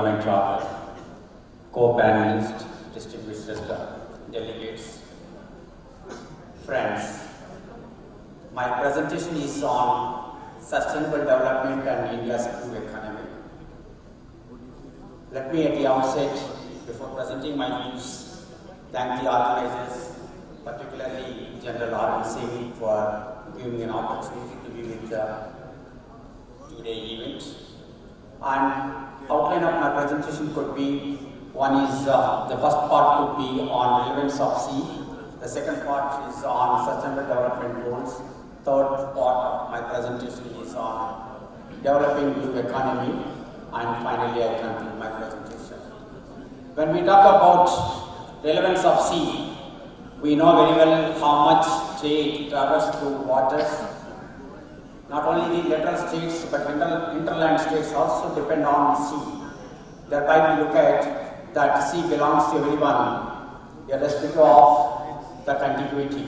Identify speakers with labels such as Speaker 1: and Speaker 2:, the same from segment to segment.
Speaker 1: Government Charter, co-panelists, distinguished delegates, friends. My presentation is on sustainable development and India's blue economy. Let me at the outset, before presenting my views, thank the organizers, particularly General R. Singh, for giving me an opportunity to be with today's event. And outline of my presentation could be, one is the first part could be on relevance of sea, the second part is on sustainable development goals, third part of my presentation is on developing blue economy, and finally I conclude my presentation. When we talk about relevance of sea, we know very well how much trade travels through waters. Not only the lateral states but interland states also depend on sea. Thereby we look at that sea belongs to everyone, irrespective of the contiguity.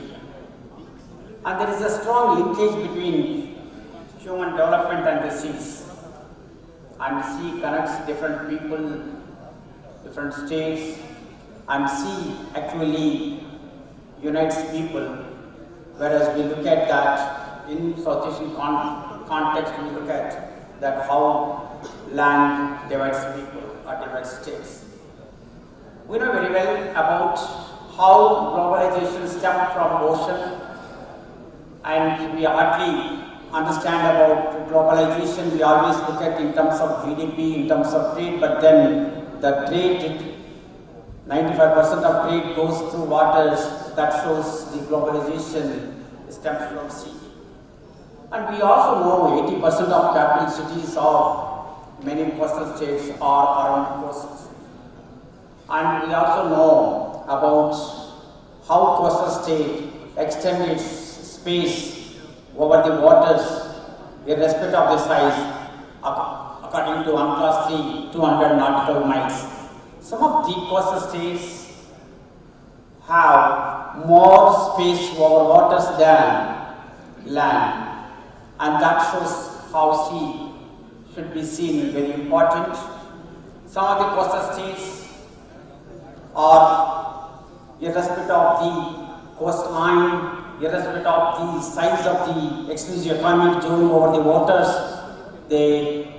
Speaker 1: And there is a strong linkage between human development and the seas. And sea connects different people, different states, and sea actually unites people. Whereas we look at that in South Asian context, we look at that how land divides people or divides states. We know very well about how globalization stemmed from ocean, and we hardly understand about globalization. We always look at in terms of GDP, in terms of trade, but then the trade, 95% of trade goes through waters. That shows the globalization stems from sea. And we also know 80% of capital cities of many coastal states are around coasts. And we also know about how coastal state extend its space over the waters, irrespective of the size, according to UNCLOS 3, 200 nautical miles. Some of the coastal states have more space over waters than land. And that shows how sea should be seen very important. Some of the coastal states are, irrespective of the coastline, irrespective of the size of the exclusive economic zone over the waters,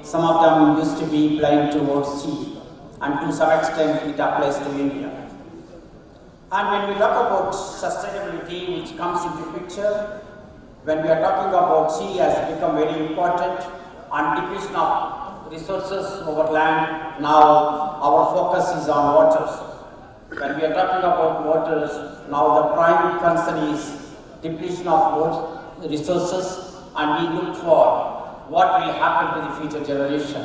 Speaker 1: some of them used to be blind towards sea. And to some extent it applies to India. And when we talk about sustainability, which comes into picture, when we are talking about sea has become very important, and depletion of resources over land, now our focus is on waters. When we are talking about waters, now the prime concern is depletion of resources, and we look for what will happen to the future generation.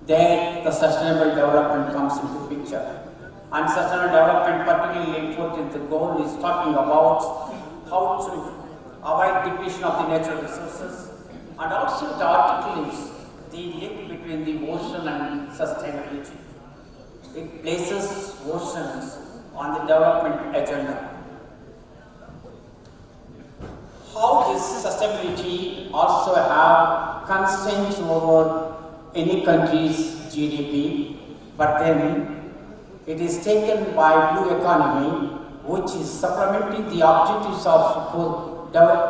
Speaker 1: There the sustainable development comes into picture. And sustainable development, particularly in 14th goal, is talking about how to avoid depletion of the natural resources, and also it articulates the link between the ocean and sustainability. It places oceans on the development agenda. How this sustainability also have constraints over any country's GDP, but then it is taken by blue economy, which is supplementing the objectives of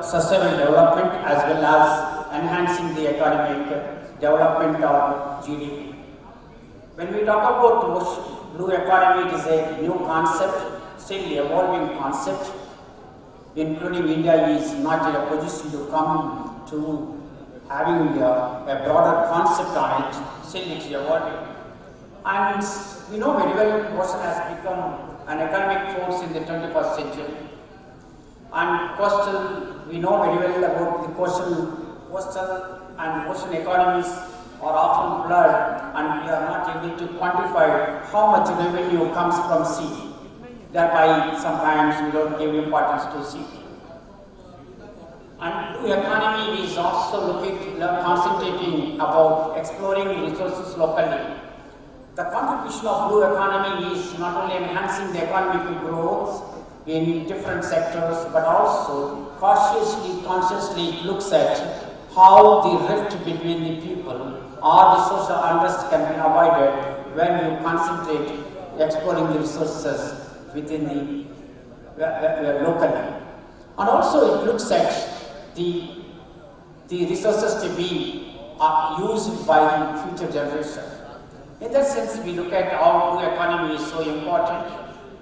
Speaker 1: sustainable development as well as enhancing the economic development of GDP. When we talk about blue economy, it is a new concept, still evolving concept, including India is not in a position to come to having a broader concept on it, still it is evolving. And we know very well ocean has become an economic force in the 21st century. And coastal, we know very well about the coastal and ocean economies are often blurred, and we are not able to quantify how much revenue comes from sea. Thereby, sometimes we don't give importance to sea. And blue economy is also concentrating about exploring resources locally. The contribution of blue economy is not only enhancing the economic growth in different sectors, but also cautiously, consciously looks at how the rift between the people or the social unrest can be avoided when you concentrate exploring the resources within the locally. And also it looks at the resources to be used by the future generation. In that sense, we look at how blue economy is so important,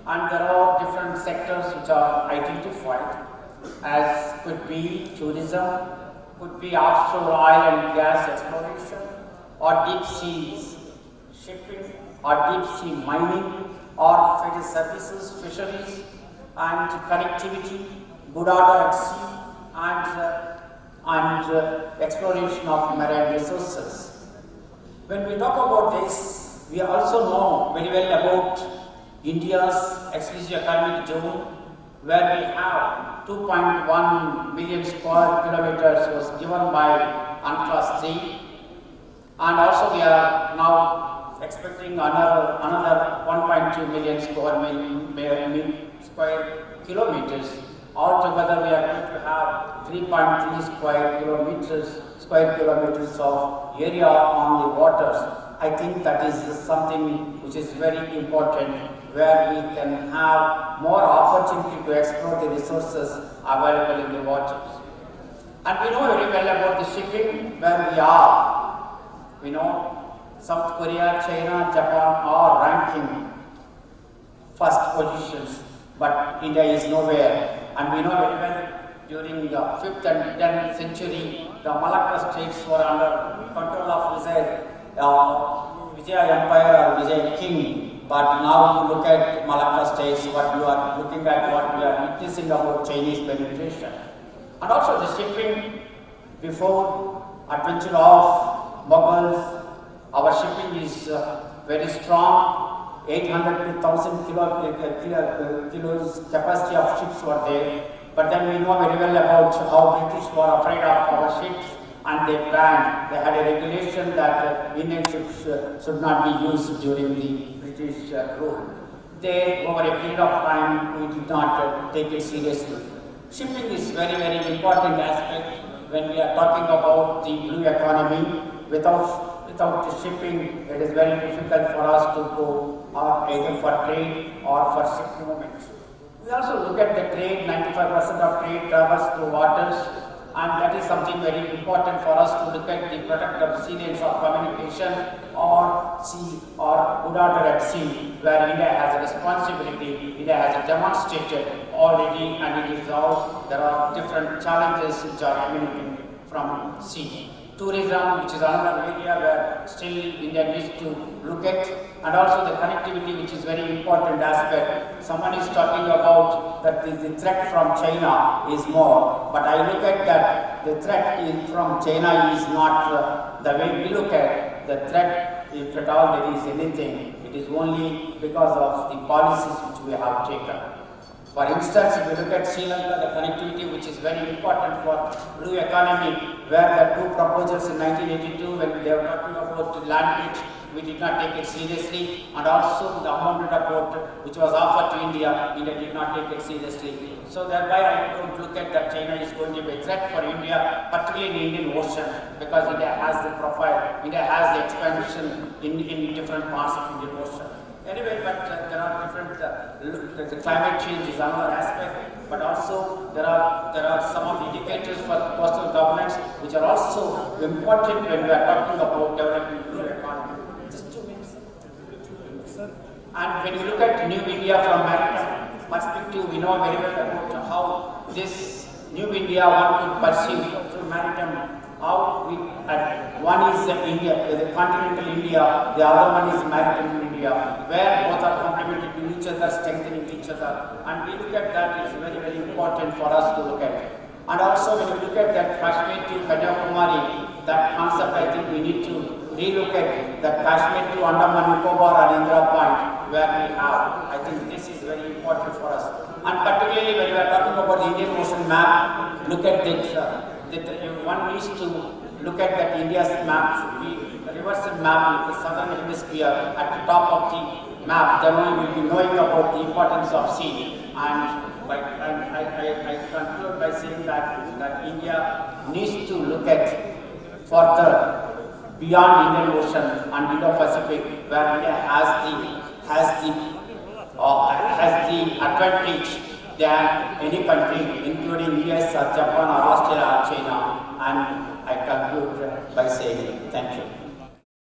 Speaker 1: and there are different sectors which are identified as could be tourism, could be offshore oil and gas exploration, or deep sea shipping, or deep sea mining, or fish services, fisheries, and connectivity, good order at sea, and exploration of marine resources. When we talk about this, we also know very well about India's exclusive economic zone, where we have 2.1 million square kilometers was given by UNCLOS 3, and also we are now expecting another 1.2 million square kilometers. Altogether, we are going to have 3.3 square kilometers of area on the waters. I think that is something which is very important, where we can have more opportunity to explore the resources available in the waters. And we know very well about the shipping, where we are. We know South Korea, China, Japan are ranking first positions, but India is nowhere. And we know very well during the 5th and 10th century, the Malacca states were under control of Vijaya Empire or Vijay King. But now you look at Malacca states, what you are looking at, what we are witnessing about Chinese penetration. And also the shipping, before adventure of Mughals, our shipping is very strong. 800 to 1,000 kilos capacity of ships were there. But then we know very well about how British were afraid of our ships, and they banned. They had a regulation that Indian ships should not be used during the British rule. They, over a period of time, we did not take it seriously. Shipping is very, very important aspect when we are talking about the blue economy. Without the shipping, it is very difficult for us to go either for trade or for ship movement. We also look at the trade. 95% of trade travels through waters, and that is something very important for us to look at the product of sea lanes of communication or sea or good order at sea, where India has a responsibility. India has demonstrated already, and it is all, there are different challenges which are emanating from sea. Tourism, which is another area where still India needs to look at, and also the connectivity, which is very important aspect. Someone is talking about that the threat from China is more, but I look at that the threat from China is not the way we look at the threat. If at all there is anything, it is only because of the policies which we have taken. For instance, if you look at Sri Lanka, the connectivity, which is very important for blue economy, where the two proposals in 1982, when they were talking about land bridge, we did not take it seriously, and also the amount report which was offered to India, India did not take it seriously. So thereby I don't look at that China is going to be a threat for India, particularly in the Indian Ocean, because India has the profile, India has the expansion in different parts of Indian Ocean. Anyway, but there are different, the climate change is another aspect, but also there are some of the indicators for coastal governance which are also important when we are talking about developing blue economy. Just 2 minutes. And when you look at New India from maritime perspective, we know very well about how this New India one could perceive through maritime. How we, one is India, the continental India, the other one is maritime India, where both are complementary to each other, strengthening each other. And we look at that, it's very, very important for us to look at. And also when we look at that Kashmir to Kanyakumari, that concept, I think we need to relook at that Kashmir to Andaman Nicobar and Indira Point, where we have. I think this is very important for us. And particularly when we are talking about the Indian Ocean map, look at this. One needs to look at that India's map should be a reversal map with the southern hemisphere at the top of the map. Then only we'll be knowing about the importance of sea. And I conclude by saying that India needs to look at further beyond Indian Ocean and Indo-Pacific, where India has the advantage than any country, including US or Japan or Australia or China. And I conclude by saying thank you.